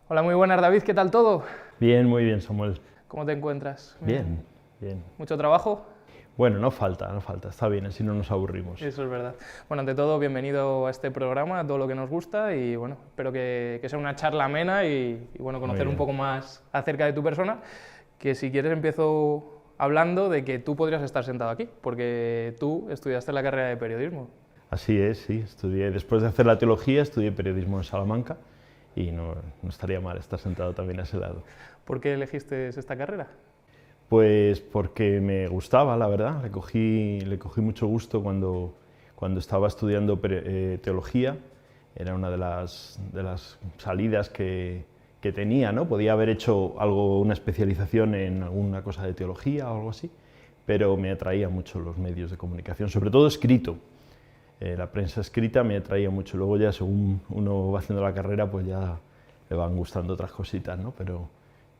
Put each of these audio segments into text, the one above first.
Hola, muy buenas, David, ¿qué tal todo? Bien, muy bien, Samuel. ¿Cómo te encuentras? Bien, bien. ¿Mucho trabajo? Bueno, no falta, está bien, así no nos aburrimos. Eso es verdad. Bueno, ante todo, bienvenido a este programa, a todo lo que nos gusta y bueno, espero que sea una charla amena y bueno, Muy conocer un bien. poco más acerca de tu persona, que si quieres empiezo hablando de que tú podrías estar sentado aquí, porque tú estudiaste la carrera de periodismo. Así es, sí, estudié, después de hacer la teología, estudié periodismo en Salamanca y no estaría mal estar sentado también a ese lado. ¿Por qué elegiste esta carrera? Pues porque me gustaba, la verdad, le cogí mucho gusto cuando estaba estudiando teología, era una de las salidas que tenía, ¿no? Podía haber hecho una especialización en alguna cosa de teología o algo así, pero me atraía mucho los medios de comunicación, sobre todo escrito. La prensa escrita me atraía mucho, luego ya según uno va haciendo la carrera, pues ya le van gustando otras cositas, ¿no? Pero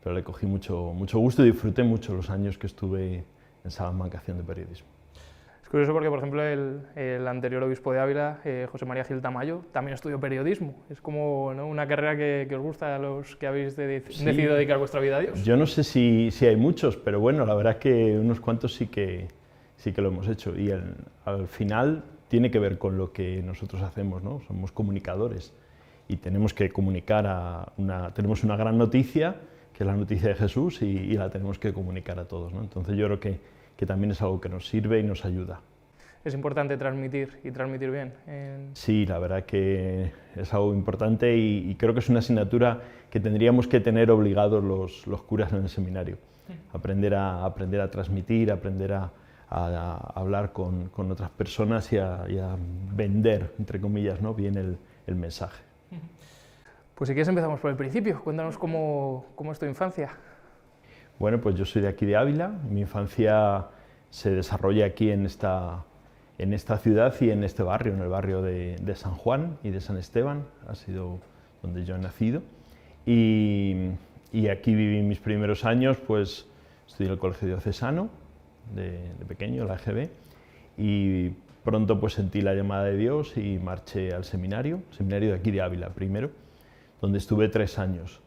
le cogí mucho gusto y disfruté mucho los años que estuve en Salamanca haciendo periodismo. Es curioso porque, por ejemplo, el anterior obispo de Ávila, José María Gil Tamayo, también estudió periodismo. Es como, ¿no?, una carrera que os gusta a los que habéis decidido dedicar vuestra vida a Dios. Yo no sé si hay muchos, pero bueno, la verdad es que unos cuantos sí que lo hemos hecho. Y al final tiene que ver con lo que nosotros hacemos, ¿no? Somos comunicadores y tenemos que comunicar tenemos una gran noticia, que es la noticia de Jesús, y la tenemos que comunicar a todos, ¿no? Entonces yo creo que también es algo que nos sirve y nos ayuda. Es importante transmitir y transmitir bien. Sí, la verdad que es algo importante y creo que es una asignatura que tendríamos que tener obligados los curas en el seminario. Aprender a transmitir, aprender a hablar con otras personas y a vender, entre comillas, ¿no?, bien el mensaje. Pues si quieres empezamos por el principio. Cuéntanos cómo es tu infancia. Bueno, pues yo soy de aquí de Ávila. Mi infancia se desarrolla aquí en esta ciudad y en este barrio, en el barrio de San Juan y de San Esteban, ha sido donde yo he nacido. Y aquí viví mis primeros años, pues estudié en el Colegio Diocesano de pequeño, la EGB, y pronto pues sentí la llamada de Dios y marché al seminario de aquí de Ávila primero, donde estuve 3 años.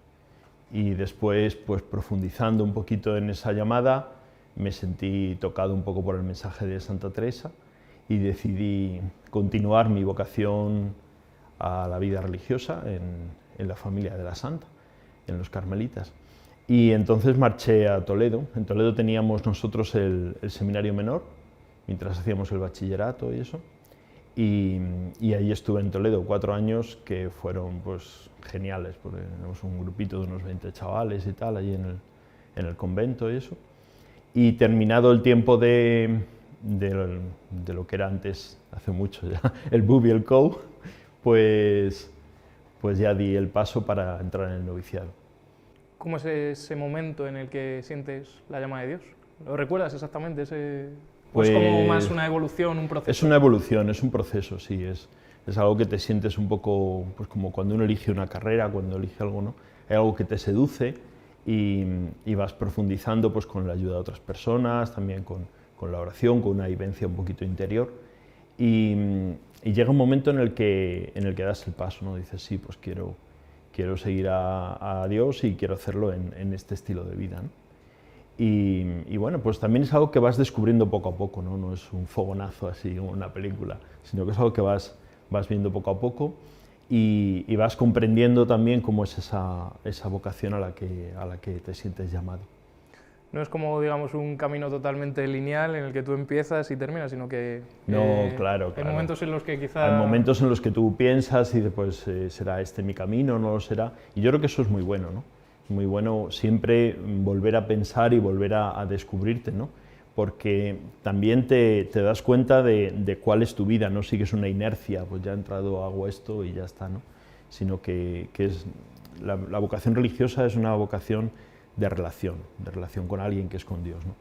Y después, pues profundizando un poquito en esa llamada, me sentí tocado un poco por el mensaje de Santa Teresa y decidí continuar mi vocación a la vida religiosa en la familia de la Santa, en los carmelitas. Y entonces marché a Toledo. En Toledo teníamos nosotros el seminario menor, mientras hacíamos el bachillerato y eso. Y ahí estuve en Toledo 4 años que fueron pues geniales, porque éramos un grupito de unos 20 chavales y tal, allí en el convento y eso. Y terminado el tiempo de lo que era antes, hace mucho ya, el BUB y el COU, pues ya di el paso para entrar en el noviciado. ¿Cómo es ese momento en el que sientes la llama de Dios? ¿Lo recuerdas exactamente? ¿O es como más una evolución, un proceso? Es una evolución, es un proceso, sí. Es algo que te sientes un poco pues como cuando uno elige una carrera, cuando elige algo, ¿no? Hay algo que te seduce y vas profundizando pues con la ayuda de otras personas, también con la oración, con una vivencia un poquito interior. Y llega un momento en el que das el paso, ¿no? Dices, sí, pues quiero seguir a Dios y quiero hacerlo en este estilo de vida, ¿no? Y bueno, pues también es algo que vas descubriendo poco a poco, ¿no? No es un fogonazo así como una película, sino que es algo que vas viendo poco a poco y vas comprendiendo también cómo es esa vocación a la que te sientes llamado. No es como, digamos, un camino totalmente lineal en el que tú empiezas y terminas, sino que No, claro. hay momentos en los que quizá... Hay momentos en los que tú piensas y después será este mi camino, no lo será. Y yo creo que eso es muy bueno, ¿no? Es muy bueno siempre volver a pensar y volver a descubrirte, ¿no? Porque también te das cuenta de cuál es tu vida, no sigues una inercia, pues ya he entrado, hago esto y ya está, ¿no? Sino que es la vocación religiosa es una vocación de relación con alguien que es con Dios, ¿no?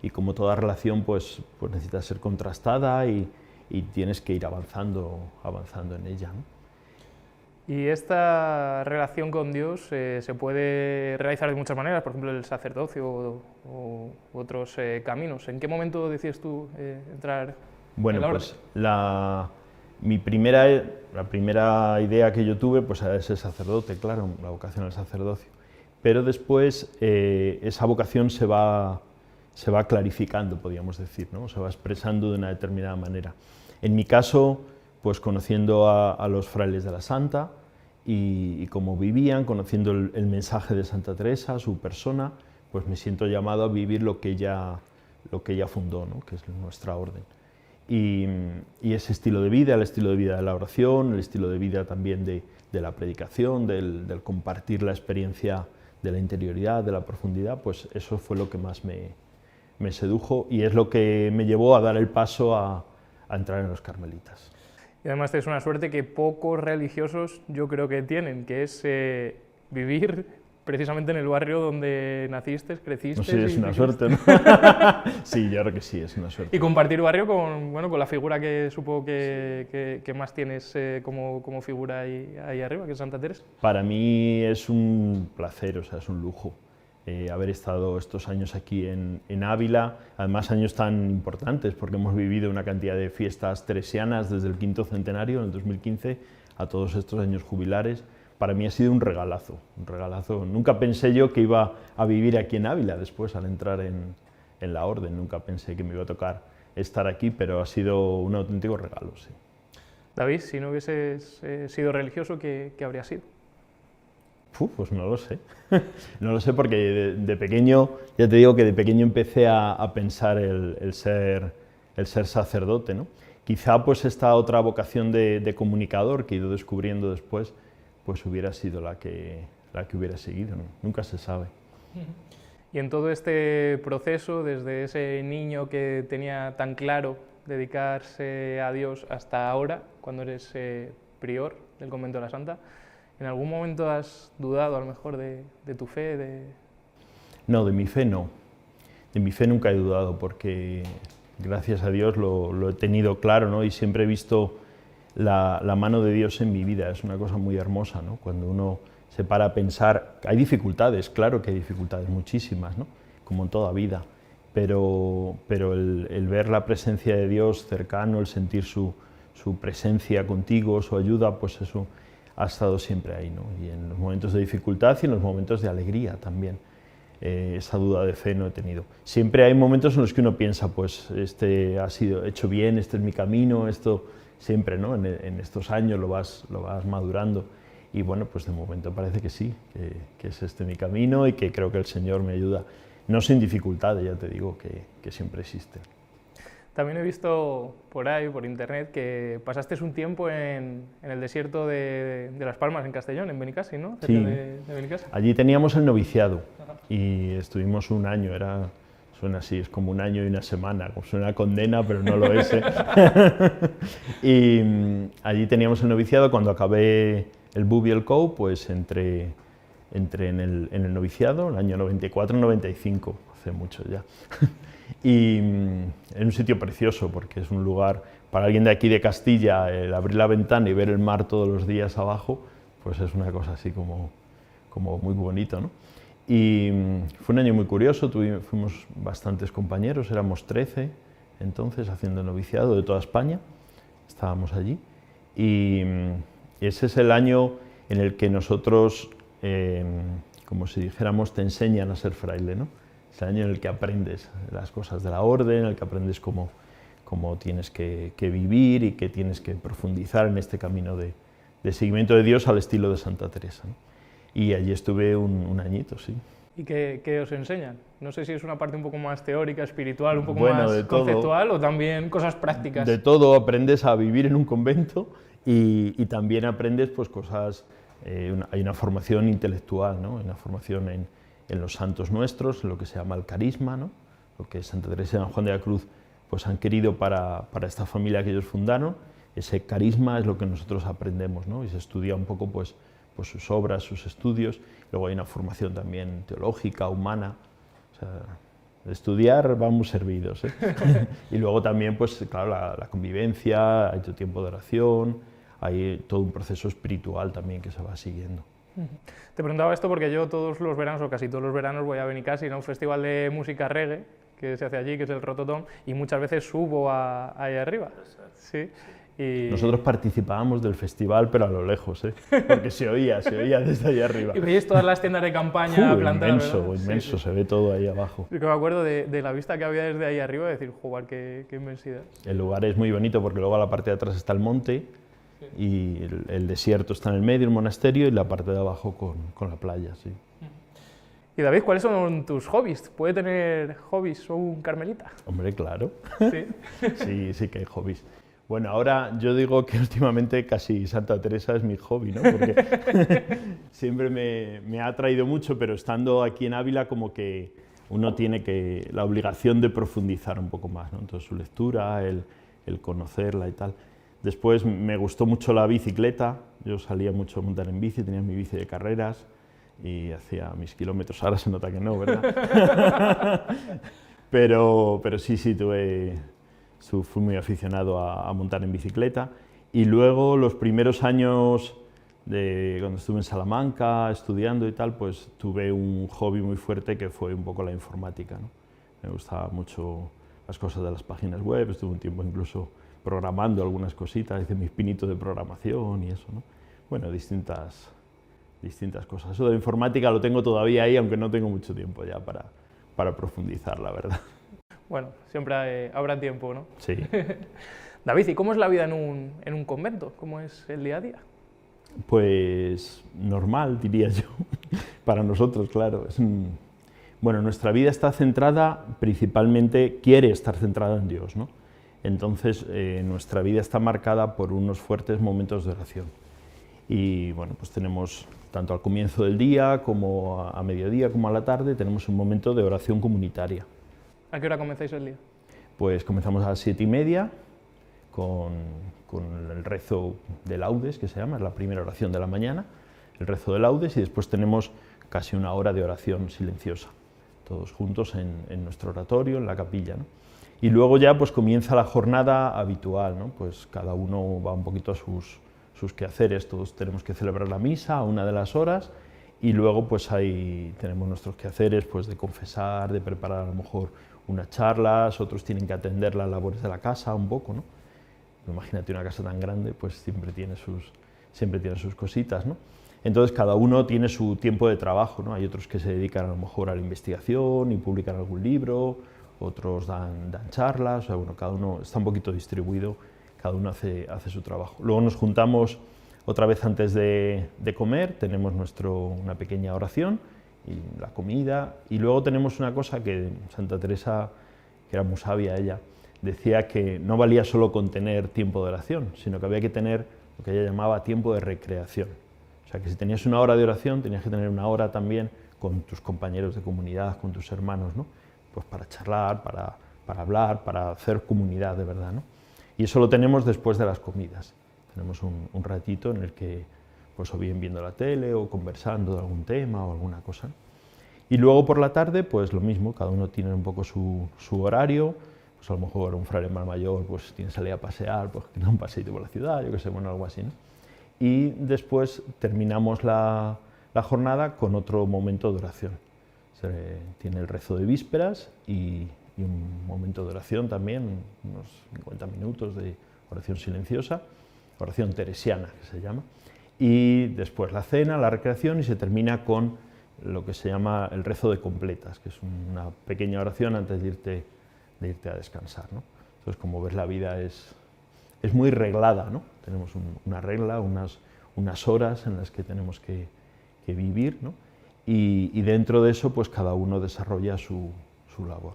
Y como toda relación, pues necesita ser contrastada y tienes que ir avanzando en ella, ¿no? Y esta relación con Dios se puede realizar de muchas maneras, por ejemplo el sacerdocio u otros caminos. ¿En qué momento decides tú entrar Bueno, en la orden? pues La primera idea que yo tuve pues era ser sacerdote, claro, la vocación al sacerdocio. Pero después esa vocación se va clarificando, podríamos decir, ¿no? Se va expresando de una determinada manera. En mi caso, pues conociendo a los frailes de la Santa y cómo vivían, conociendo el mensaje de Santa Teresa, su persona, pues me siento llamado a vivir lo que ella fundó, ¿no? Que es nuestra orden. Y ese estilo de vida, el estilo de vida de la oración, el estilo de vida también de la predicación, del compartir la experiencia de la interioridad, de la profundidad, pues eso fue lo que más me sedujo y es lo que me llevó a dar el paso a entrar en los carmelitas. Y además es una suerte que pocos religiosos yo creo que tienen, que es vivir precisamente en el barrio donde naciste, creciste. No sé, es una suerte, ¿no? Sí, yo creo que sí, es una suerte. Y compartir barrio con la figura que supongo que más tienes como figura ahí arriba, que es Santa Teresa. Para mí es un placer, o sea, es un lujo haber estado estos años aquí en Ávila, además años tan importantes porque hemos vivido una cantidad de fiestas teresianas desde el quinto centenario, en el 2015, a todos estos años jubilares. Para mí ha sido un regalazo, un regalazo. Nunca pensé yo que iba a vivir aquí en Ávila después al entrar en la orden, nunca pensé que me iba a tocar estar aquí, pero ha sido un auténtico regalo, sí. David, si no hubieses sido religioso, ¿qué habría sido? Pues no lo sé. No lo sé porque de pequeño, ya te digo que de pequeño empecé a pensar el ser sacerdote, ¿no? Quizá pues esta otra vocación de comunicador que he ido descubriendo después, pues hubiera sido la que hubiera seguido, ¿no? Nunca se sabe. Y en todo este proceso, desde ese niño que tenía tan claro dedicarse a Dios hasta ahora, cuando eres prior del convento de la Santa, ¿en algún momento has dudado a lo mejor de tu fe? No, de mi fe no. De mi fe nunca he dudado porque gracias a Dios lo he tenido claro, ¿no? Y siempre he visto la mano de Dios en mi vida. Es una cosa muy hermosa, ¿no? Cuando uno se para a pensar, hay dificultades, claro que hay dificultades, muchísimas, ¿no? Como en toda vida, pero el ver la presencia de Dios cercano, el sentir su presencia contigo, su ayuda, pues eso ha estado siempre ahí, ¿no? Y en los momentos de dificultad y en los momentos de alegría también. Esa duda de fe no he tenido. Siempre hay momentos en los que uno piensa, pues este ha sido hecho bien, este es mi camino, esto siempre, ¿no? En estos años lo vas madurando y bueno, pues de momento parece que sí, que es este mi camino y que creo que el Señor me ayuda, no sin dificultades, ya te digo, que siempre existe. También he visto por ahí, por internet, que pasaste un tiempo en el desierto de Las Palmas, en Castellón, en Benicassi, ¿no? Sí, de Benicassi. Allí teníamos el noviciado y estuvimos un año, suena así, es como un año y una semana, como suena condena, pero no lo es. Y allí teníamos el noviciado. Cuando acabé el BUB y el COU, pues entré en el noviciado, el año 94-95, hace mucho ya. Y en un sitio precioso, porque es un lugar, para alguien de aquí de Castilla, el abrir la ventana y ver el mar todos los días abajo, pues es una cosa así como muy bonito, ¿no? Y fue un año muy curioso, fuimos bastantes compañeros, éramos 13 entonces haciendo el noviciado de toda España, estábamos allí. Y ese es el año en el que nosotros, como si dijéramos, te enseñan a ser fraile, ¿no? Es el año en el que aprendes las cosas de la orden, en el que aprendes cómo tienes que vivir y que tienes que profundizar en este camino de seguimiento de Dios al estilo de Santa Teresa, ¿no? Y allí estuve un añito, sí. ¿Y qué os enseñan? No sé si es una parte un poco más teórica, espiritual, un poco bueno, más conceptual o también cosas prácticas. De todo, aprendes a vivir en un convento y también aprendes pues, cosas, hay una formación intelectual, ¿no? Hay una formación en los santos nuestros, en lo que se llama el carisma, ¿no? Lo que Santa Teresa y San Juan de la Cruz pues, han querido para esta familia que ellos fundaron. Ese carisma es lo que nosotros aprendemos, ¿no? Y se estudia un poco pues sus obras, sus estudios. Luego hay una formación también teológica, humana. O sea, de estudiar vamos servidos, ¿eh? Y luego también, pues claro, la convivencia, hay tu tiempo de oración, hay todo un proceso espiritual también que se va siguiendo. Te preguntaba esto porque yo todos los veranos, o casi todos los veranos, voy a Benicassi, a un festival de música reggae que se hace allí, que es el Rototom, y muchas veces subo ahí arriba. Sí. Y... Nosotros participábamos del festival, pero a lo lejos, ¿eh? Porque se oía desde ahí arriba. Y veis todas las tiendas de campaña plantadas, inmenso, ¿verdad? inmenso, Sí. se ve todo ahí abajo. Yo me acuerdo de la vista que había desde ahí arriba, de decir, jugar, qué inmensidad. El lugar es muy bonito porque luego a la parte de atrás está el monte y el desierto está en el medio, el monasterio, y la parte de abajo con la playa, sí. Y David, ¿cuáles son tus hobbies? ¿Puede tener hobbies un carmelita? Hombre, claro. Sí. Sí que hay hobbies. Bueno, ahora yo digo que últimamente casi Santa Teresa es mi hobby, ¿no? Porque siempre me ha atraído mucho, pero estando aquí en Ávila como que uno tiene la obligación de profundizar un poco más, ¿no? Entonces su lectura, el conocerla y tal. Después me gustó mucho la bicicleta, yo salía mucho a montar en bici, tenía mi bici de carreras y hacía mis kilómetros, ahora se nota que no, ¿verdad? pero sí, fui muy aficionado a montar en bicicleta. Y luego los primeros años, cuando estuve en Salamanca estudiando y tal, pues tuve un hobby muy fuerte que fue un poco la informática, ¿no? Me gustaba mucho las cosas de las páginas web, estuve un tiempo incluso programando algunas cositas, hice mis pinitos de programación y eso, ¿no? Bueno, distintas cosas. Eso de la informática lo tengo todavía ahí, aunque no tengo mucho tiempo ya para profundizar, la verdad. Bueno, siempre habrá tiempo, ¿no? Sí. David, ¿y cómo es la vida en un convento? ¿Cómo es el día a día? Pues normal, diría yo, para nosotros, claro. Bueno, nuestra vida está centrada, principalmente quiere estar centrada en Dios, ¿no? Entonces, nuestra vida está marcada por unos fuertes momentos de oración. Y bueno, pues tenemos, tanto al comienzo del día, como a mediodía, como a la tarde, tenemos un momento de oración comunitaria. ¿A qué hora comenzáis el día? Pues comenzamos a las 7:30 con el rezo de laudes, que se llama, es la primera oración de la mañana, el rezo de laudes, y después tenemos casi una hora de oración silenciosa, todos juntos en nuestro oratorio, en la capilla, ¿no? Y luego ya pues comienza la jornada habitual, ¿no? Pues cada uno va un poquito a sus quehaceres, todos tenemos que celebrar la misa a una de las horas, y luego pues ahí tenemos nuestros quehaceres pues de confesar, de preparar a lo mejor unas charlas, otros tienen que atender las labores de la casa un poco, ¿no? Imagínate una casa tan grande, pues siempre tiene sus cositas, ¿no? Entonces cada uno tiene su tiempo de trabajo, ¿no? Hay otros que se dedican a lo mejor a la investigación y publican algún libro, otros dan charlas, o sea, bueno, cada uno está un poquito distribuido, cada uno hace su trabajo. Luego nos juntamos otra vez antes de comer, tenemos una pequeña oración, y la comida, y luego tenemos una cosa que Santa Teresa, que era muy sabia ella, decía que no valía solo con tener tiempo de oración, sino que había que tener lo que ella llamaba tiempo de recreación. O sea, que si tenías una hora de oración, tenías que tener una hora también con tus compañeros de comunidad, con tus hermanos, ¿no? Pues para charlar, para hablar, para hacer comunidad de verdad, ¿no? Y eso lo tenemos después de las comidas. Tenemos un ratito en el que, pues o bien viendo la tele o conversando de algún tema o alguna cosa. Y luego por la tarde, pues lo mismo, cada uno tiene un poco su horario. Pues a lo mejor un fraile más mayor pues tiene que salir a pasear, pues que da un paseito por la ciudad, yo qué sé, bueno, algo así, ¿no? Y después terminamos la jornada con otro momento de oración. Tiene el rezo de vísperas y un momento de oración también, unos 50 minutos de oración silenciosa, oración teresiana que se llama, y después la cena, la recreación, y se termina con lo que se llama el rezo de completas, que es una pequeña oración antes de irte a descansar, ¿no? Entonces, como ves, la vida es muy reglada, ¿no? Tenemos una regla, unas horas en las que tenemos que vivir, ¿no? Y dentro de eso, pues cada uno desarrolla su labor.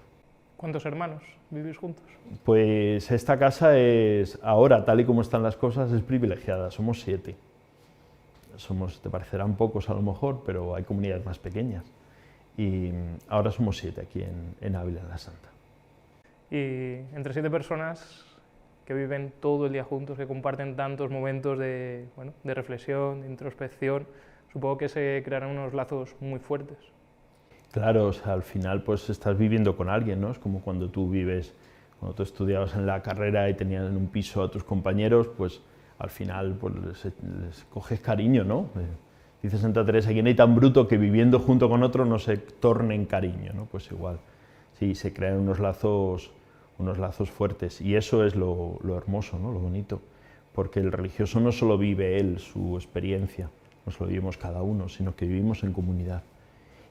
¿Cuántos hermanos vivís juntos? Pues esta casa es, ahora, tal y como están las cosas, es privilegiada, somos 7. Te parecerán pocos a lo mejor, pero hay comunidades más pequeñas. Y ahora somos 7 aquí en Ávila, en la Santa. Y entre 7 personas que viven todo el día juntos, que comparten tantos momentos de reflexión, de introspección, supongo que se crearán unos lazos muy fuertes. Claro, o sea, al final pues estás viviendo con alguien, ¿no? Es como cuando tú estudiabas en la carrera y tenías en un piso a tus compañeros, pues al final pues les coges cariño, ¿no? Dice Santa Teresa que no hay tan bruto que viviendo junto con otro no se torne en cariño, ¿no? Pues igual, sí, se crean unos lazos fuertes, y eso es lo hermoso, ¿no? Lo bonito, porque el religioso no solo vive él su experiencia, no solo vivimos cada uno, sino que vivimos en comunidad.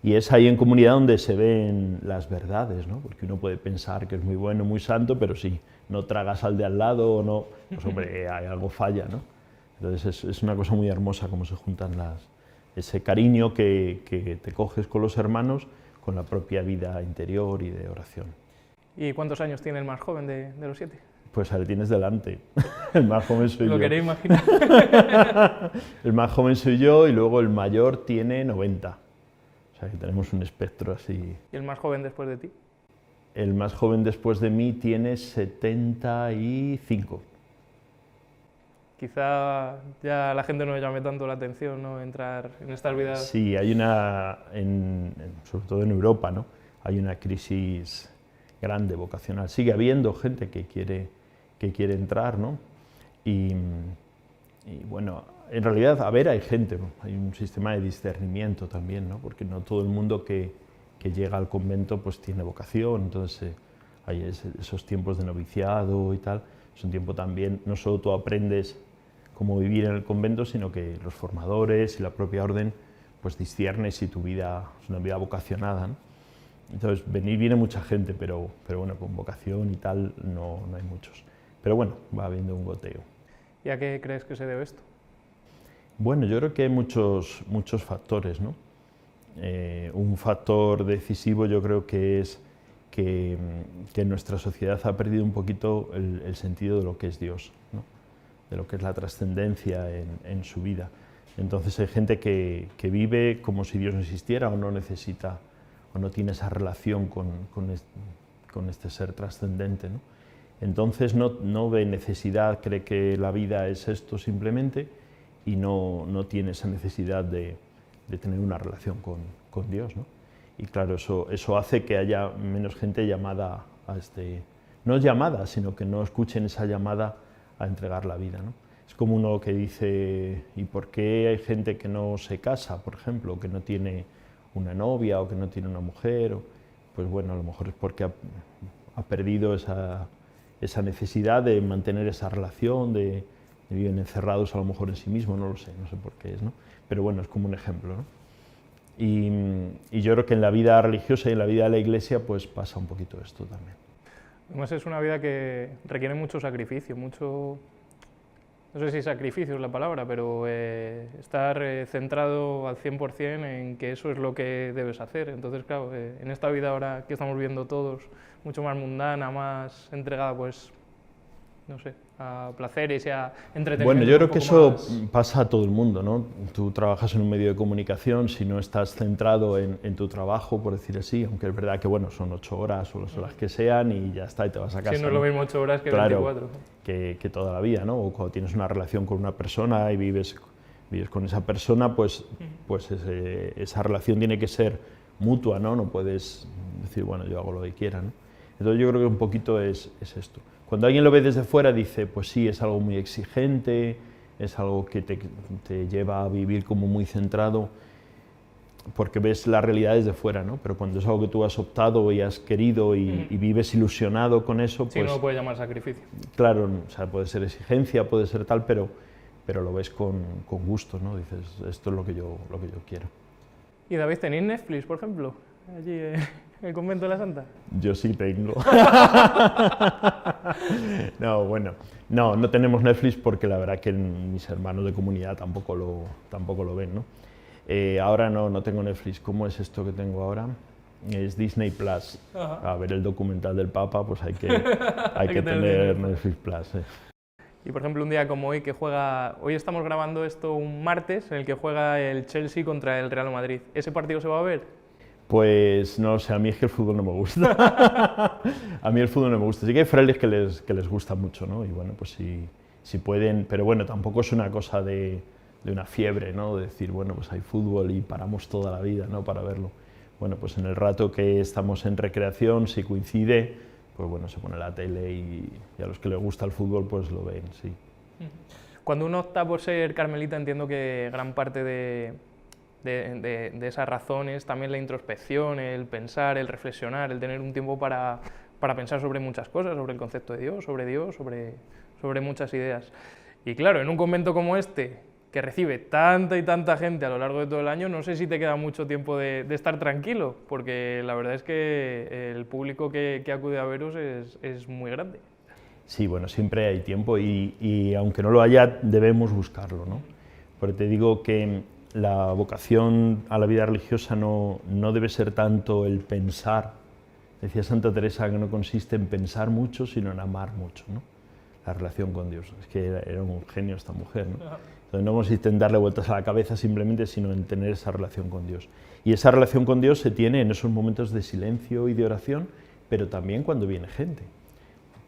Y es ahí en comunidad donde se ven las verdades, ¿no? Porque uno puede pensar que es muy bueno, muy santo, pero si no tragas al de al lado o no, pues hombre, hay algo falla, ¿no? Entonces es una cosa muy hermosa cómo se juntan ese cariño que te coges con los hermanos, con la propia vida interior y de oración. ¿Y cuántos años tiene el más joven de los 7? Pues ahí tienes delante, el más joven soy yo. Lo queréis imaginar. El más joven soy yo y luego el mayor tiene 90. O sea que tenemos un espectro así. ¿Y el más joven después de ti? El más joven después de mí tiene 75. Quizá ya la gente no le llame tanto la atención, ¿no? Entrar en estas vidas. Sí, hay sobre todo en Europa, ¿no? Hay una crisis grande vocacional. Sigue habiendo gente que quiere entrar, ¿no? Y bueno, en realidad, hay gente, ¿no? Hay un sistema de discernimiento también, ¿no? Porque no todo el mundo que llega al convento pues tiene vocación, entonces hay esos tiempos de noviciado y tal, es un tiempo también, no solo tú aprendes cómo vivir en el convento, sino que los formadores y la propia orden pues disciernen si tu vida es una vida vocacionada, ¿no? Entonces viene mucha gente, pero bueno, con vocación y tal no hay muchos. Pero bueno, va habiendo un goteo. ¿Y a qué crees que se debe esto? Bueno, yo creo que hay muchos factores, ¿no? Un factor decisivo yo creo que es que nuestra sociedad ha perdido un poquito el sentido de lo que es Dios, ¿no? De lo que es la trascendencia en su vida. Entonces hay gente que vive como si Dios no existiera o no necesita o no tiene esa relación con este ser trascendente, ¿no? Entonces no ve necesidad, cree que la vida es esto simplemente y no tiene esa necesidad de tener una relación con Dios, ¿no? Y claro, eso hace que haya menos gente llamada a no llamada, sino que no escuchen esa llamada a entregar la vida, ¿no? Es como uno que dice, ¿y por qué hay gente que no se casa, por ejemplo, que no tiene una novia o que no tiene una mujer? Pues bueno, a lo mejor es porque ha perdido esa necesidad de mantener esa relación, de viven encerrados a lo mejor en sí mismos, no sé por qué es, ¿no? Pero bueno, es como un ejemplo, ¿no? Y yo creo que en la vida religiosa y en la vida de la Iglesia pues pasa un poquito esto también. Además es una vida que requiere mucho sacrificio, mucho, no sé si sacrificio es la palabra, pero estar centrado al 100% en que eso es lo que debes hacer. Entonces, claro, en esta vida ahora que estamos viendo todos, mucho más mundana, más entregada, pues, no sé, a placeres y a entretenimiento. Bueno, yo creo que eso más... pasa a todo el mundo, ¿no? Tú trabajas en un medio de comunicación, si no estás centrado en tu trabajo, por decir así, aunque es verdad que bueno, son 8 horas o las horas que sean y ya está, y te vas a casa. Sí, no es lo mismo 8 horas que claro, 24. Que toda la vida, ¿no? O cuando tienes una relación con una persona y vives con esa persona, pues esa relación tiene que ser mutua, ¿no? No puedes decir, bueno, yo hago lo que quiera, ¿no? Entonces yo creo que un poquito es esto. Cuando alguien lo ve desde fuera dice, pues sí, es algo muy exigente, es algo que te lleva a vivir como muy centrado, porque ves la realidad desde fuera, ¿no? Pero cuando es algo que tú has optado y has querido y vives ilusionado con eso, pues... Sí, no lo puedes llamar sacrificio. Claro, o sea, puede ser exigencia, puede ser tal, pero lo ves con gusto, ¿no? Dices, esto es lo que yo quiero. ¿Y David, tenéis Netflix, por ejemplo, allí en el convento de la Santa? Yo sí tengo. No, bueno, no tenemos Netflix porque la verdad que mis hermanos de comunidad tampoco lo ven, ¿no? Ahora no tengo Netflix. ¿Cómo es esto que tengo ahora? Es Disney Plus. Ajá. A ver el documental del Papa, pues hay que tener Netflix Plus. Y por ejemplo, un día como hoy que juega, hoy estamos grabando esto un martes en el que juega el Chelsea contra el Real Madrid. ¿Ese partido se va a ver? Pues no sé, a mí es que el fútbol no me gusta. A mí el fútbol no me gusta. Sí que hay frailes que les gusta mucho, ¿no? Y bueno, pues si pueden, pero bueno, tampoco es una cosa de una fiebre, ¿no? De decir, bueno, pues hay fútbol y paramos toda la vida, ¿no? Para verlo. Bueno, pues en el rato que estamos en recreación, si coincide, pues bueno, se pone la tele y a los que les gusta el fútbol, pues lo ven, sí. Cuando uno opta por ser carmelita, entiendo que gran parte de esas razones, también la introspección, el pensar, el reflexionar, el tener un tiempo para pensar sobre muchas cosas, sobre el concepto de Dios, sobre muchas ideas. Y claro, en un convento como este, que recibe tanta y tanta gente a lo largo de todo el año, no sé si te queda mucho tiempo de estar tranquilo, porque la verdad es que el público que acude a veros es muy grande. Sí, bueno, siempre hay tiempo y aunque no lo haya, debemos buscarlo, ¿no? Porque te digo que la vocación a la vida religiosa no debe ser tanto el pensar. Decía Santa Teresa que no consiste en pensar mucho, sino en amar mucho, ¿no? La relación con Dios. Es que era un genio esta mujer, ¿no? Entonces no consiste en darle vueltas a la cabeza simplemente, sino en tener esa relación con Dios. Y esa relación con Dios se tiene en esos momentos de silencio y de oración, pero también cuando viene gente.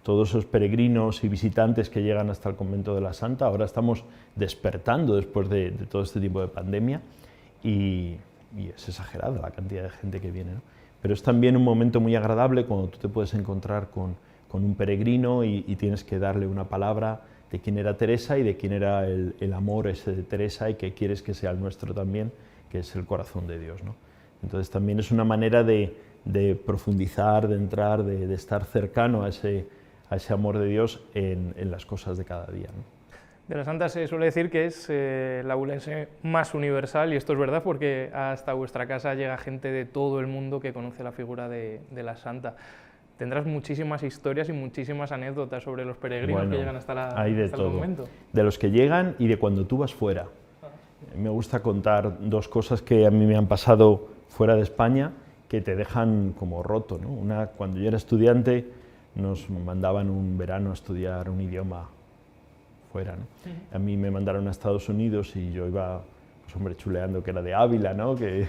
Todos esos peregrinos y visitantes que llegan hasta el convento de la Santa, ahora estamos despertando después de todo este tipo de pandemia y es exagerada la cantidad de gente que viene, ¿no? Pero es también un momento muy agradable cuando tú te puedes encontrar con un peregrino y tienes que darle una palabra de quién era Teresa y de quién era el amor ese de Teresa y que quieres que sea el nuestro también, que es el corazón de Dios, ¿no? Entonces también es una manera de profundizar, de entrar, de estar cercano a ese amor de Dios en las cosas de cada día, ¿no? De la Santa se suele decir que es la abulense más universal, y esto es verdad porque hasta vuestra casa llega gente de todo el mundo que conoce la figura de la Santa. Tendrás muchísimas historias y muchísimas anécdotas sobre los peregrinos que llegan hasta el convento. De los que llegan y de cuando tú vas fuera. Me gusta contar dos cosas que a mí me han pasado fuera de España que te dejan como roto, ¿no? Una, cuando yo era estudiante, nos mandaban un verano a estudiar un idioma fuera, ¿no? A mí me mandaron a Estados Unidos y yo iba, pues hombre, chuleando que era de Ávila, ¿no? Que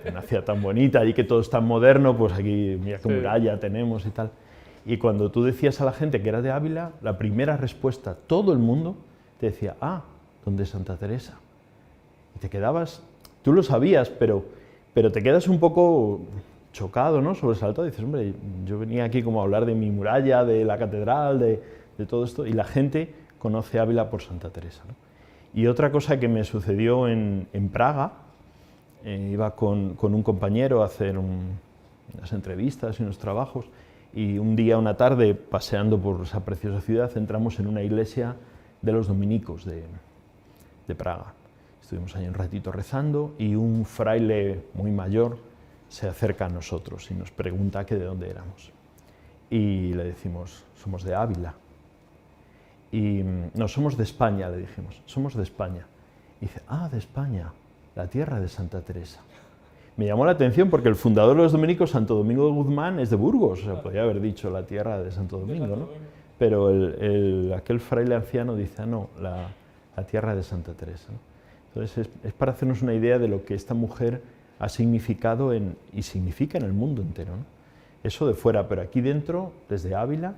una ciudad tan bonita y que todo es tan moderno, pues aquí mira qué muralla tenemos y tal. Y cuando tú decías a la gente que era de Ávila, la primera respuesta, todo el mundo te decía, ah, ¿dónde es Santa Teresa? Y te quedabas, tú lo sabías, pero te quedas un poco chocado, ¿no? Sobresaltado, dices, hombre, yo venía aquí como a hablar de mi muralla, de la catedral, de todo esto, y la gente conoce Ávila por Santa Teresa, ¿no? Y otra cosa que me sucedió en Praga, iba con un compañero a hacer unas entrevistas y unos trabajos, y un día, una tarde, paseando por esa preciosa ciudad, entramos en una iglesia de los dominicos de Praga. Estuvimos ahí un ratito rezando y un fraile muy mayor se acerca a nosotros y nos pregunta que de dónde éramos. Y le decimos, somos de Ávila. Y no, somos de España, le dijimos, somos de España. Y dice, ah, de España, la tierra de Santa Teresa. Me llamó la atención porque el fundador de los dominicos, Santo Domingo de Guzmán, es de Burgos, o sea, podría haber dicho la tierra de Santo Domingo, ¿no? Pero aquel fraile anciano dice, ah, no, la tierra de Santa Teresa, ¿no? Entonces es para hacernos una idea de lo que esta mujer ha significado y significa en el mundo entero, ¿no? Eso de fuera, pero aquí dentro, desde Ávila,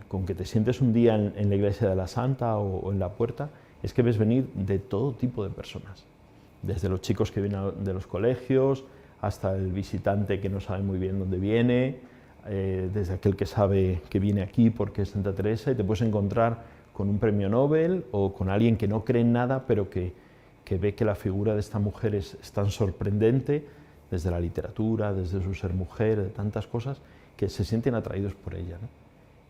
con que te sientes un día en la iglesia de la Santa o en la puerta, es que ves venir de todo tipo de personas, desde los chicos que vienen de los colegios, hasta el visitante que no sabe muy bien dónde viene, desde aquel que sabe que viene aquí porque es Santa Teresa, y te puedes encontrar con un premio Nobel o con alguien que no cree en nada, pero que ve que la figura de esta mujer es tan sorprendente, desde la literatura, desde su ser mujer, de tantas cosas, que se sienten atraídos por ella, ¿no?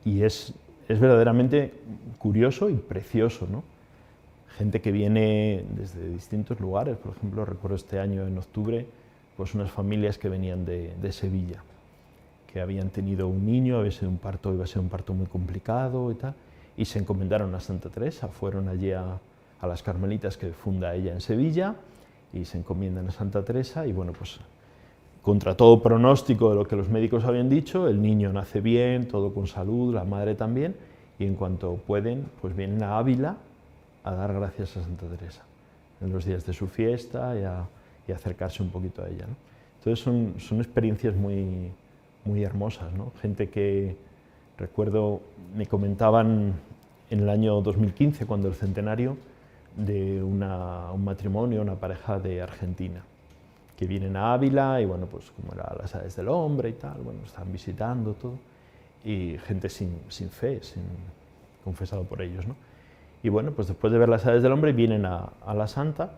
Y es verdaderamente curioso y precioso, ¿no? Gente que viene desde distintos lugares, por ejemplo, recuerdo este año en octubre, pues unas familias que venían de Sevilla, que habían tenido un niño, había sido un parto, iba a ser un parto muy complicado y tal, y se encomendaron a Santa Teresa, fueron allí a las Carmelitas que funda ella en Sevilla, y se encomiendan a Santa Teresa, y bueno, pues contra todo pronóstico de lo que los médicos habían dicho, el niño nace bien, todo con salud, la madre también, y en cuanto pueden, pues vienen a Ávila a dar gracias a Santa Teresa, en los días de su fiesta y acercarse un poquito a ella, ¿no? Entonces son experiencias muy, muy hermosas, ¿no? Gente que, recuerdo, me comentaban en el año 2015, cuando el centenario, de un matrimonio, una pareja de Argentina, que vienen a Ávila y bueno, pues como era las edades del hombre y tal, bueno, están visitando todo, y gente sin fe, confesado por ellos, ¿no? Y bueno, pues después de ver las edades del hombre vienen a la Santa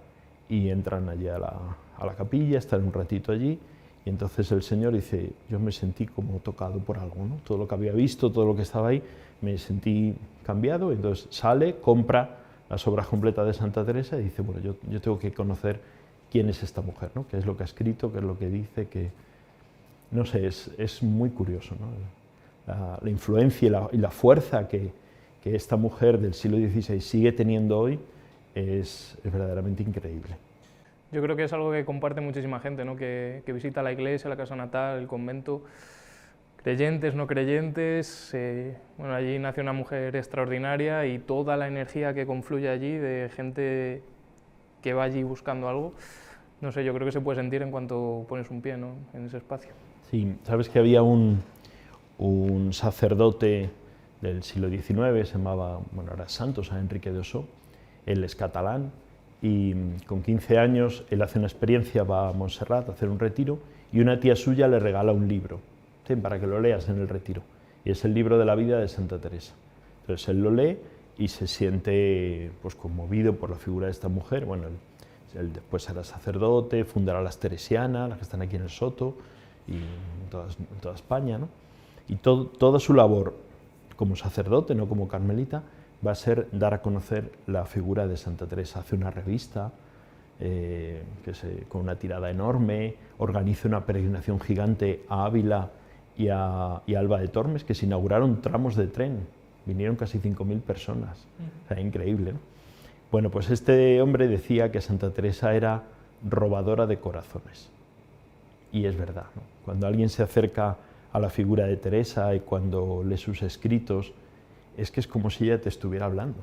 y entran allí a la capilla, están un ratito allí, y entonces el Señor dice, yo me sentí como tocado por algo, ¿no? Todo lo que había visto, todo lo que estaba ahí, me sentí cambiado, entonces sale, compra las obras completas de Santa Teresa y dice, bueno, yo tengo que conocer quién es esta mujer, ¿no? Qué es lo que ha escrito, qué es lo que dice, que no sé, es muy curioso, ¿no? La influencia y la fuerza que esta mujer del siglo XVI sigue teniendo hoy es verdaderamente increíble. Yo creo que es algo que comparte muchísima gente, ¿no? Que visita la iglesia, la casa natal, el convento, creyentes, no creyentes. Bueno, allí nació una mujer extraordinaria y toda la energía que confluye allí de gente que va allí buscando algo, no sé, yo creo que se puede sentir en cuanto pones un pie, ¿no? En ese espacio. Sí, sabes que había un sacerdote del siglo XIX, se llamaba, bueno, era santo, San Enrique de Osó, él es catalán, y con 15 años él hace una experiencia, va a Montserrat a hacer un retiro, y una tía suya le regala un libro, ¿sí?, para que lo leas en el retiro, y es el libro de la vida de Santa Teresa. Entonces él lo lee y se siente pues conmovido por la figura de esta mujer. Bueno, él después será sacerdote, fundará las Teresianas, las que están aquí en el Soto, y en toda España, ¿no? Y toda su labor como sacerdote, no como carmelita, va a ser dar a conocer la figura de Santa Teresa. Hace una revista con una tirada enorme, organiza una peregrinación gigante a Ávila y a Alba de Tormes, que se inauguraron tramos de tren, vinieron casi 5.000 personas, o sea, increíble, ¿no? Bueno, pues este hombre decía que Santa Teresa era robadora de corazones, y es verdad, ¿no? Cuando alguien se acerca a la figura de Teresa y cuando lee sus escritos, es que es como si ella te estuviera hablando.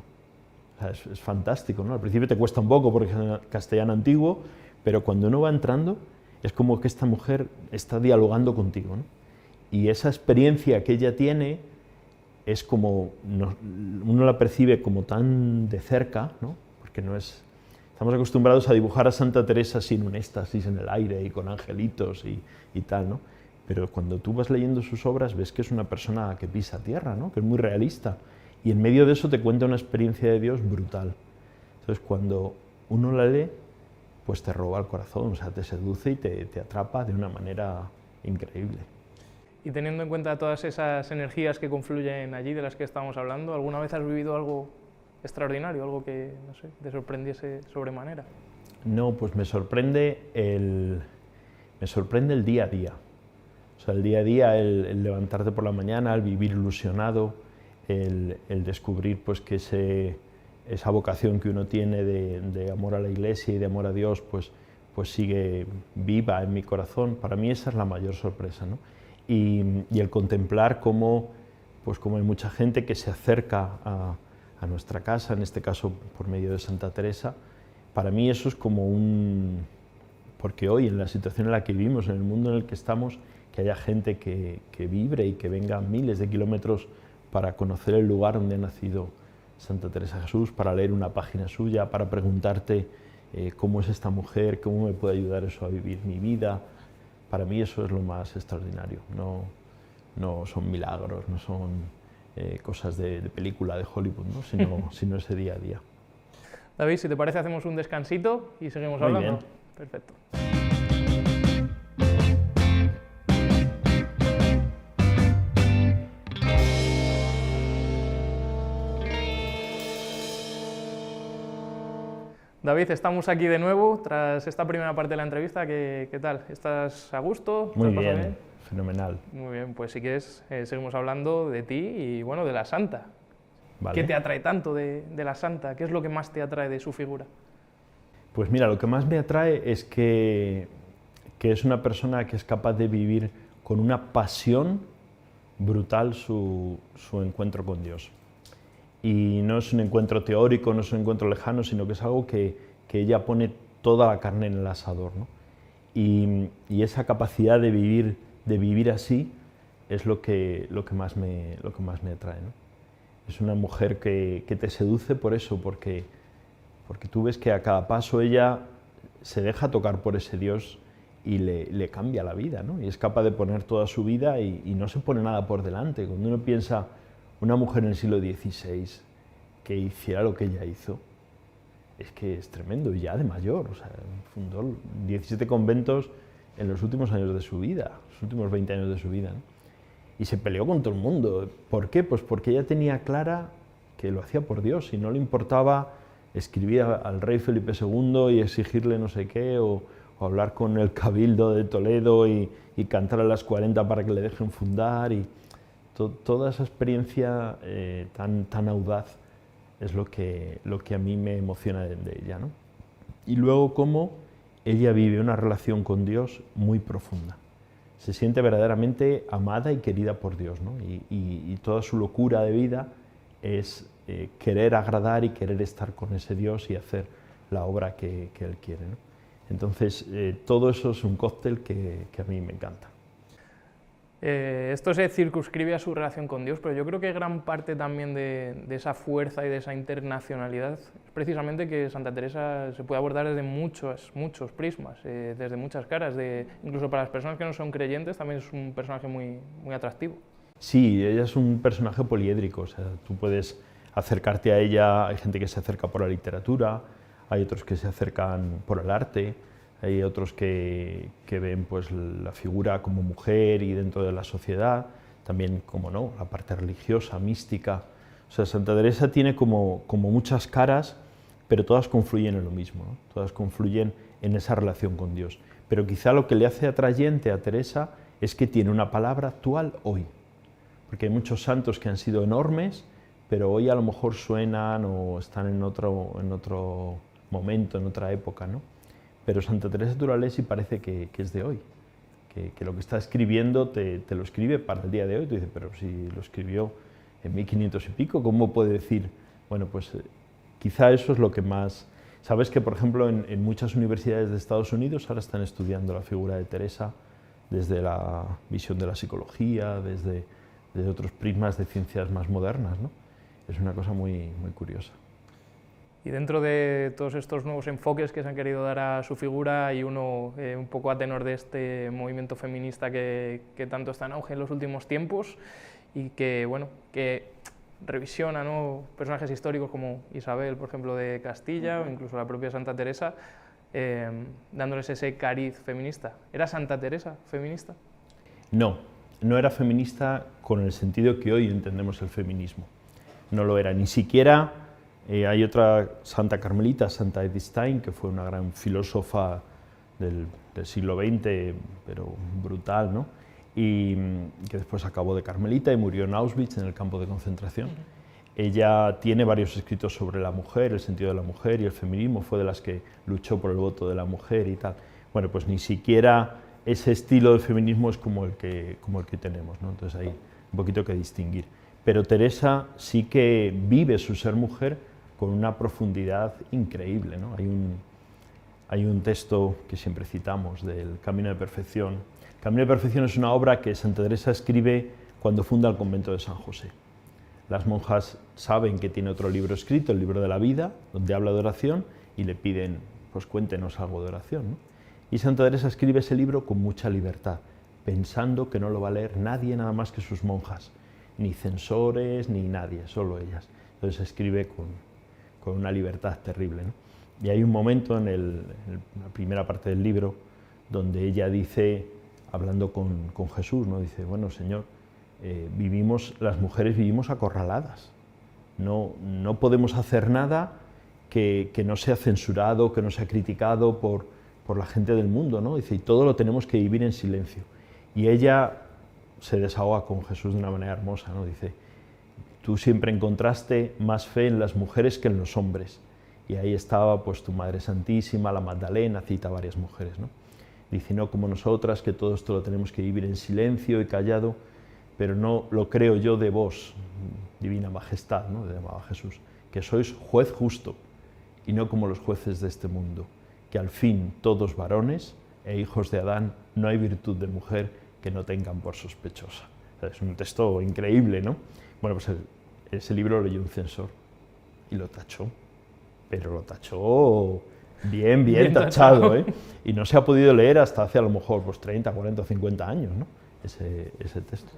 O sea, es fantástico, ¿no? Al principio te cuesta un poco porque es castellano antiguo, pero cuando uno va entrando es como que esta mujer está dialogando contigo, ¿no? Y esa experiencia que ella tiene es como, uno la percibe como tan de cerca, ¿no? Porque no es... Estamos acostumbrados a dibujar a Santa Teresa sin un éxtasis en el aire y con angelitos y tal, ¿no? Pero cuando tú vas leyendo sus obras ves que es una persona que pisa tierra, ¿no? Que es muy realista, y en medio de eso te cuenta una experiencia de Dios brutal. Entonces cuando uno la lee, pues te roba el corazón, o sea, te seduce y te atrapa de una manera increíble. Y teniendo en cuenta todas esas energías que confluyen allí, de las que estamos hablando, ¿alguna vez has vivido algo extraordinario, algo que, no sé, te sorprendiese sobremanera? No, pues me sorprende el día a día. O sea, el día a día, el levantarte por la mañana, el vivir ilusionado, el descubrir pues, que esa vocación que uno tiene de amor a la Iglesia y de amor a Dios, pues sigue viva en mi corazón. Para mí esa es la mayor sorpresa, ¿no? Y el contemplar cómo hay mucha gente que se acerca a nuestra casa, en este caso por medio de Santa Teresa. Para mí eso es como porque hoy, en la situación en la que vivimos, en el mundo en el que estamos, que haya gente que vibre y que venga miles de kilómetros para conocer el lugar donde ha nacido Santa Teresa de Jesús, para leer una página suya, para preguntarte cómo es esta mujer, cómo me puede ayudar eso a vivir mi vida. Para mí eso es lo más extraordinario. No son milagros, no son cosas de película de Hollywood, ¿no? sino ese día a día. David, si te parece hacemos un descansito y seguimos Muy hablando. bien. Perfecto. David, estamos aquí de nuevo tras esta primera parte de la entrevista. ¿Qué tal? ¿Estás a gusto? Muy bien, fenomenal. Muy bien, pues si quieres seguimos hablando de ti y bueno, de la Santa. Vale. ¿Qué te atrae tanto de la Santa? ¿Qué es lo que más te atrae de su figura? Pues mira, lo que más me atrae es que es una persona que es capaz de vivir con una pasión brutal su encuentro con Dios. Y no es un encuentro teórico, no es un encuentro lejano, sino que es algo que ella pone toda la carne en el asador, ¿no? Y esa capacidad de vivir así es lo que más me atrae, ¿no? Es una mujer que te seduce por eso, porque tú ves que a cada paso ella se deja tocar por ese Dios y le cambia la vida, ¿no? Y es capaz de poner toda su vida y no se pone nada por delante. Cuando uno piensa una mujer en el siglo XVI que hiciera lo que ella hizo, es que es tremendo, y ya de mayor, o sea, fundó 17 conventos en los últimos años de su vida, los últimos 20 años de su vida, ¿no? y se peleó con todo el mundo. ¿Por qué? Pues porque ella tenía clara que lo hacía por Dios y no le importaba escribir al rey Felipe II y exigirle no sé qué, o hablar con el cabildo de Toledo y cantar a las 40 para que le dejen fundar. Y toda esa experiencia tan audaz es lo que a mí me emociona de ella, ¿no? Y luego cómo ella vive una relación con Dios muy profunda. Se siente verdaderamente amada y querida por Dios, ¿no? Y toda su locura de vida es querer agradar y querer estar con ese Dios y hacer la obra que Él quiere, ¿no? Entonces, todo eso es un cóctel que a mí me encanta. Esto se circunscribe a su relación con Dios, pero yo creo que gran parte también de esa fuerza y de esa internacionalidad es precisamente que Santa Teresa se puede abordar desde muchos prismas, desde muchas caras, incluso para las personas que no son creyentes también es un personaje muy atractivo. Sí, ella es un personaje poliédrico, o sea, tú puedes acercarte a ella, hay gente que se acerca por la literatura, hay otros que se acercan por el arte, hay otros que ven pues, la figura como mujer y dentro de la sociedad, también, como no, la parte religiosa, mística. O sea, Santa Teresa tiene como muchas caras, pero todas confluyen en lo mismo, ¿no? Todas confluyen en esa relación con Dios. Pero quizá lo que le hace atrayente a Teresa es que tiene una palabra actual hoy, porque hay muchos santos que han sido enormes, pero hoy a lo mejor suenan o están en otro momento, en otra época, ¿no? Pero Santa Teresa tú la lees y parece que es de hoy, que lo que está escribiendo te lo escribe para el día de hoy. Tú dices, pero si lo escribió en 1500 y pico, ¿cómo puede decir? Bueno, pues quizá eso es lo que más... Sabes que, por ejemplo, en muchas universidades de Estados Unidos ahora están estudiando la figura de Teresa desde la visión de la psicología, desde otros prismas de ciencias más modernas, ¿no? Es una cosa muy curiosa. Y dentro de todos estos nuevos enfoques que se han querido dar a su figura, hay uno un poco a tenor de este movimiento feminista que tanto está en auge en los últimos tiempos y que, bueno, que revisiona, ¿no?, personajes históricos como Isabel, por ejemplo, de Castilla, o incluso la propia Santa Teresa, dándoles ese cariz feminista. ¿Era Santa Teresa feminista? No, no era feminista con el sentido que hoy entendemos el feminismo. No lo era, ni siquiera... hay otra santa carmelita, Santa Edith Stein, que fue una gran filósofa del siglo XX, pero brutal, ¿no? Y que después acabó de carmelita y murió en Auschwitz, en el campo de concentración. Ella tiene varios escritos sobre la mujer, el sentido de la mujer y el feminismo, fue de las que luchó por el voto de la mujer y tal. Bueno, pues ni siquiera ese estilo de feminismo es como el que tenemos, ¿no? Entonces hay un poquito que distinguir. Pero Teresa sí que vive su ser mujer con una profundidad increíble, ¿no? Hay un texto que siempre citamos del Camino de Perfección. El Camino de Perfección es una obra que Santa Teresa escribe cuando funda el convento de San José. Las monjas saben que tiene otro libro escrito, el libro de la vida, donde habla de oración, y le piden, pues cuéntenos algo de oración, ¿no? Y Santa Teresa escribe ese libro con mucha libertad, pensando que no lo va a leer nadie nada más que sus monjas, ni censores, ni nadie, solo ellas. Entonces escribe con una libertad terrible, ¿no? Y hay un momento en la primera parte del libro donde ella dice, hablando con Jesús, ¿no? Dice, bueno, Señor, las mujeres vivimos acorraladas, no podemos hacer nada que no sea censurado, que no sea criticado por la gente del mundo, ¿no? Dice, y todo lo tenemos que vivir en silencio. Y ella se desahoga con Jesús de una manera hermosa, ¿no? Dice, tú siempre encontraste más fe en las mujeres que en los hombres. Y ahí estaba pues tu Madre Santísima, la Magdalena, cita a varias mujeres, ¿no? Dice, no como nosotras, que todo esto lo tenemos que vivir en silencio y callado, pero no lo creo yo de vos, Divina Majestad, ¿no?, llamaba Jesús, que sois juez justo, y no como los jueces de este mundo, que al fin todos varones e hijos de Adán, no hay virtud de mujer que no tengan por sospechosa. O sea, es un texto increíble, ¿no? Bueno, pues ese libro lo leyó un censor y lo tachó, pero lo tachó bien tachado, ¿eh? Y no se ha podido leer hasta hace a lo mejor pues 30, 40 o 50 años, ¿no?, ese texto.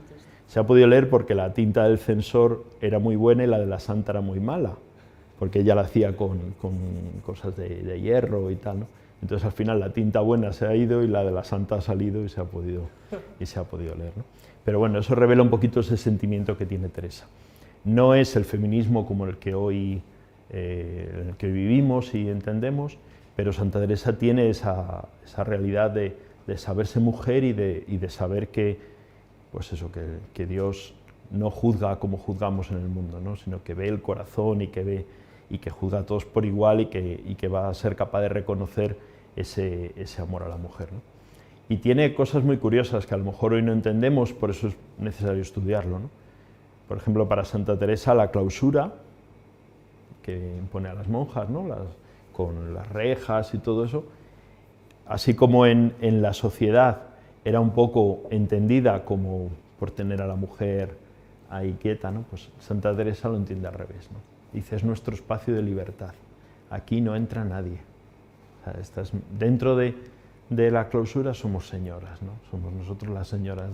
Se ha podido leer porque la tinta del censor era muy buena y la de la santa era muy mala, porque ella la hacía con cosas de hierro y tal, ¿no? Entonces al final la tinta buena se ha ido y la de la santa ha salido y se ha podido leer, ¿no? Pero bueno, eso revela un poquito ese sentimiento que tiene Teresa. No es el feminismo como el que hoy en el que vivimos y entendemos, pero Santa Teresa tiene esa realidad de saberse mujer y de saber que, pues eso, que Dios no juzga como juzgamos en el mundo, ¿no? Sino que ve el corazón y que juzga a todos por igual y que va a ser capaz de reconocer ese amor a la mujer, ¿no? Y tiene cosas muy curiosas que a lo mejor hoy no entendemos, por eso es necesario estudiarlo, ¿no? Por ejemplo, para Santa Teresa la clausura que impone a las monjas, ¿no? Con las rejas y todo eso, así como en la sociedad era un poco entendida como por tener a la mujer ahí quieta, ¿no? Pues Santa Teresa lo entiende al revés, ¿no? Dice, es nuestro espacio de libertad, aquí no entra nadie. O sea, dentro de la clausura somos señoras, ¿no? Somos nosotros las señoras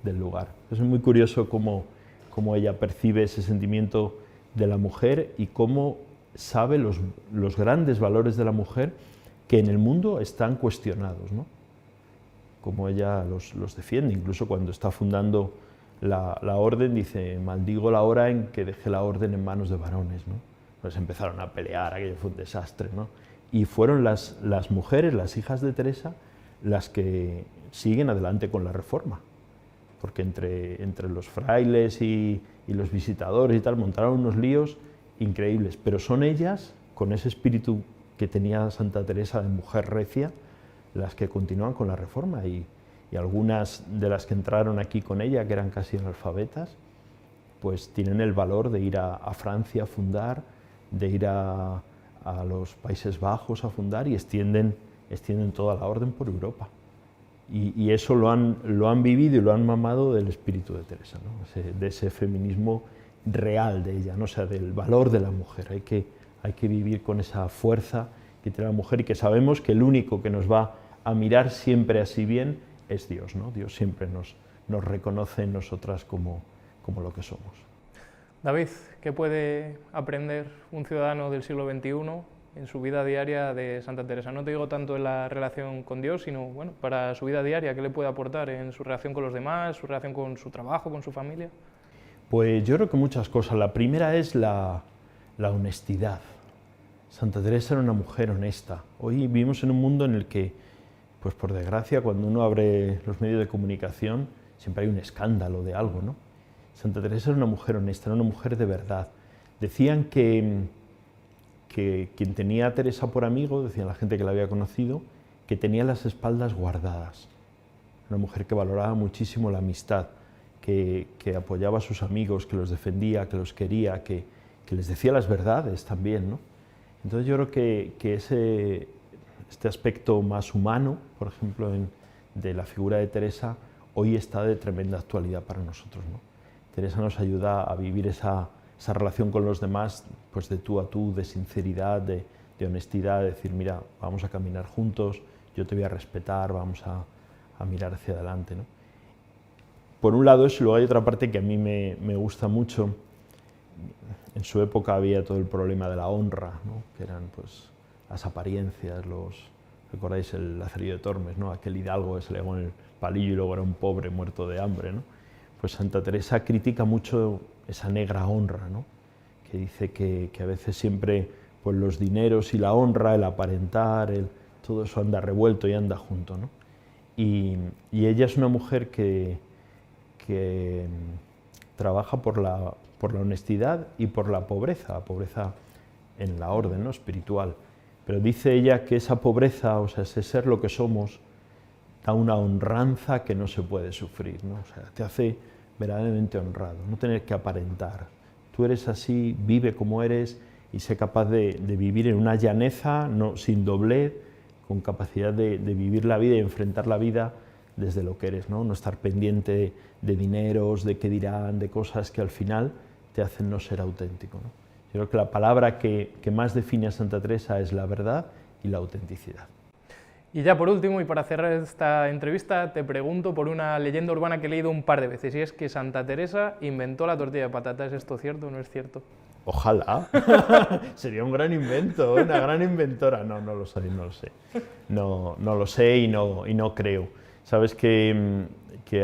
del lugar. Es muy curioso cómo ella percibe ese sentimiento de la mujer y cómo sabe los grandes valores de la mujer que en el mundo están cuestionados, ¿no? Como ella los defiende, incluso cuando está fundando la orden, dice, maldigo la hora en que dejé la orden en manos de varones, ¿no? Pues empezaron a pelear, aquello fue un desastre, ¿no? Y fueron las mujeres, las hijas de Teresa, las que siguen adelante con la reforma, porque entre los frailes y los visitadores y tal, montaron unos líos increíbles, pero son ellas, con ese espíritu que tenía Santa Teresa de mujer recia, las que continúan con la reforma, y algunas de las que entraron aquí con ella, que eran casi analfabetas, pues tienen el valor de ir a Francia a fundar, de ir a los Países Bajos a fundar y extienden toda la orden por Europa. Y eso lo han vivido y lo han mamado del espíritu de Teresa, ¿no? De ese feminismo real de ella, ¿no? O sea, del valor de la mujer. Hay que vivir con esa fuerza que tiene la mujer y que sabemos que el único que nos va a mirar siempre así bien es Dios, ¿no? Dios siempre nos reconoce en nosotras como lo que somos. David, ¿qué puede aprender un ciudadano del siglo XXI en su vida diaria de Santa Teresa? No te digo tanto en la relación con Dios, sino bueno, para su vida diaria, ¿qué le puede aportar en su relación con los demás, su relación con su trabajo, con su familia? Pues yo creo que muchas cosas. La primera es la honestidad. Santa Teresa era una mujer honesta. Hoy vivimos en un mundo en el que, pues por desgracia, cuando uno abre los medios de comunicación, siempre hay un escándalo de algo, ¿no? Santa Teresa era una mujer honesta, era una mujer de verdad. Decían que quien tenía a Teresa por amigo, decían la gente que la había conocido, que tenía las espaldas guardadas. Una mujer que valoraba muchísimo la amistad, que apoyaba a sus amigos, que los defendía, que los quería, que les decía las verdades también, ¿no? Entonces yo creo que este aspecto más humano, por ejemplo, de la figura de Teresa, hoy está de tremenda actualidad para nosotros, ¿no? Teresa nos ayuda a vivir esa relación con los demás, pues de tú a tú, de sinceridad, de honestidad, de decir, mira, vamos a caminar juntos, yo te voy a respetar, vamos a mirar hacia adelante, ¿no? Por un lado eso, luego hay otra parte que a mí me gusta mucho. En su época había todo el problema de la honra, ¿no? Que eran pues las apariencias, recordáis el Lazarillo de Tormes, ¿no? Aquel hidalgo que se le pone el palillo y luego era un pobre muerto de hambre, ¿no? Pues Santa Teresa critica mucho esa negra honra, ¿no? Que dice que a veces siempre pues, los dineros y la honra, el aparentar, todo eso anda revuelto y anda junto, ¿no? Y ella es una mujer que trabaja por la honestidad y por la pobreza en la orden, ¿no? Espiritual. Pero dice ella que esa pobreza, o sea, ese ser lo que somos, da una honranza que no se puede sufrir, ¿no? O sea, te hace verdaderamente honrado, no tener que aparentar. Tú eres así, vive como eres y sé capaz de vivir en una llaneza, no, sin doblez, con capacidad de vivir la vida y enfrentar la vida desde lo que eres, ¿no? No estar pendiente de dineros, de qué dirán, de cosas que al final te hacen no ser auténtico, ¿no? Yo creo que la palabra que más define a Santa Teresa es la verdad y la autenticidad. Y ya por último, y para cerrar esta entrevista, te pregunto por una leyenda urbana que he leído un par de veces, y es que Santa Teresa inventó la tortilla de patatas. ¿Es esto cierto o no es cierto? Ojalá. Sería un gran invento, una gran inventora. No, no lo sé, no lo sé. No, no lo sé y no creo. Sabes que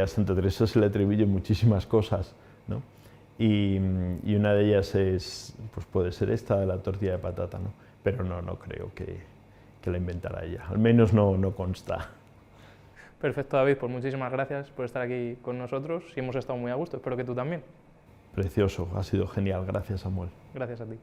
a Santa Teresa se le atribuyen muchísimas cosas, ¿no? Y una de ellas pues puede ser esta, la tortilla de patata, ¿no? Pero no creo que la inventara ella. Al menos no consta. Perfecto, David, pues muchísimas gracias por estar aquí con nosotros y hemos estado muy a gusto. Espero que tú también. Precioso, ha sido genial. Gracias, Samuel. Gracias a ti.